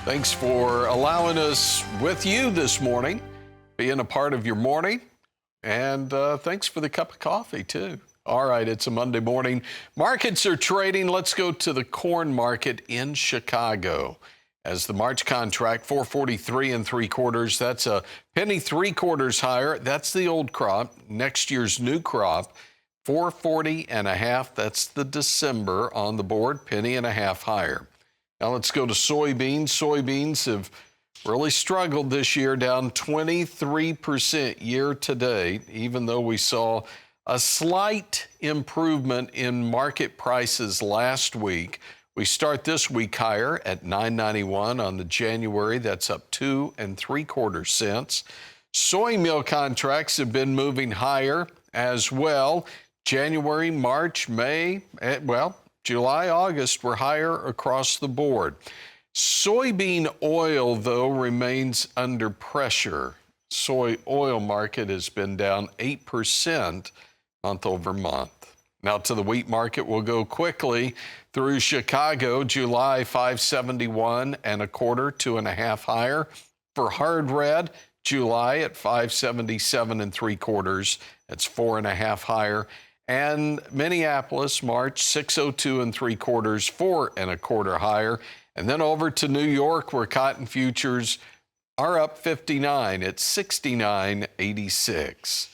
Thanks for allowing us with you this morning, being a part of your morning. And thanks for the cup of coffee, too. All right, it's a Monday morning. Markets are trading. Let's go to the corn market in Chicago. As the March contract, 443 3/4. That's a penny 3/4 higher. That's the old crop. Next year's new crop, 440 1/2. That's the December on the board, penny and a half higher. Now let's go to soybeans. Soybeans have really struggled this year, down 23% year to date, even though we saw a slight improvement in market prices last week. We start this week higher at $9.91 on the January. That's up 2 3/4 cents. Soy meal contracts have been moving higher as well. January, March, May, July, August were higher across the board. Soybean oil, though, remains under pressure. Soy oil market has been down 8% month over month. Now to the wheat market, we'll go quickly through Chicago. July, 571 1/4, 2 1/2 higher. For hard red, July at 577 3/4. That's 4 1/2 higher. And Minneapolis, March, 602 3/4, 4 1/4 higher. And then over to New York, where cotton futures are up 59 at 69.86.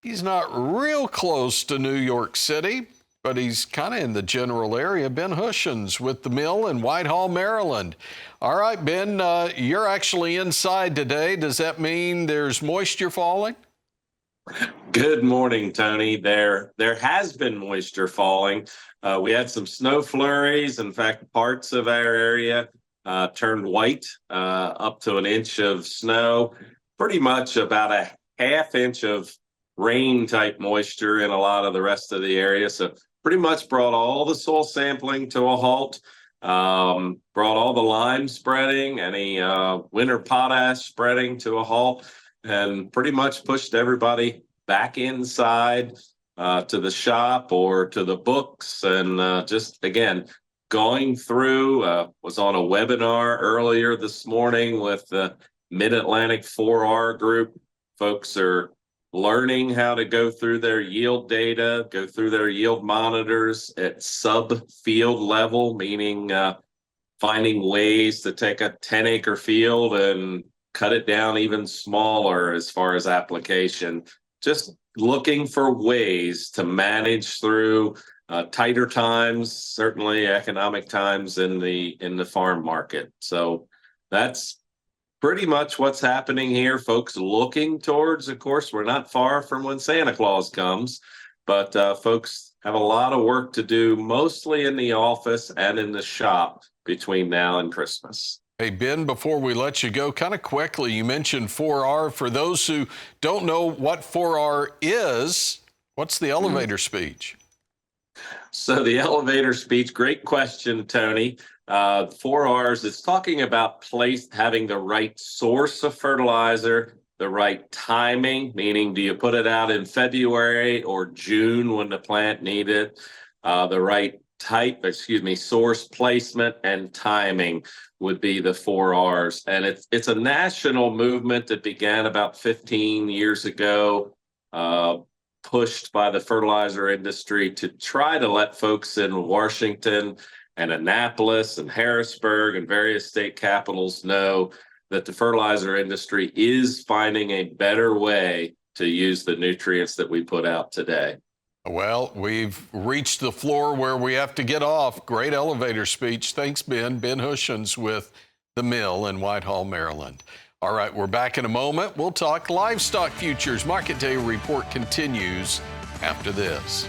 He's not real close to New York City, but he's kind of in the general area. Ben Hushon's with the mill in Whitehall, Maryland. All right, Ben, you're actually inside today. Does that mean there's moisture falling? Good morning, Tony. There has been moisture falling. We had some snow flurries. In fact, parts of our area turned white, up to an inch of snow, pretty much about a half inch of rain type moisture in a lot of the rest of the area. So pretty much brought all the soil sampling to a halt, brought all the lime spreading, any winter potash spreading to a halt, and pretty much pushed everybody back inside to the shop or to the books. And just, again, going through, was on a webinar earlier this morning with the Mid-Atlantic 4R group. Folks are learning how to go through their yield data, go through their yield monitors at sub-field level, meaning finding ways to take a 10-acre field and cut it down even smaller as far as application. Just looking for ways to manage through tighter times, certainly economic times in the farm market. So that's pretty much what's happening here. Folks looking towards, of course, we're not far from when Santa Claus comes, but folks have a lot of work to do, mostly in the office and in the shop between now and Christmas. Hey, Ben, before we let you go, kind of quickly, you mentioned 4R. For those who don't know what 4R is, what's the elevator speech? So the elevator speech, great question, Tony. 4Rs is talking about having the right source of fertilizer, the right timing, meaning do you put it out in February or June when the plant needs it, the right source placement and timing would be the 4Rs. And it's a national movement that began about 15 years ago, pushed by the fertilizer industry to try to let folks in Washington and Annapolis and Harrisburg and various state capitals know that the fertilizer industry is finding a better way to use the nutrients that we put out today. Well, we've reached the floor where we have to get off. Great elevator speech. Thanks, Ben. Ben Hushon's with the mill in Whitehall, Maryland. All right, we're back in a moment. We'll talk livestock futures. Market Day report continues after this.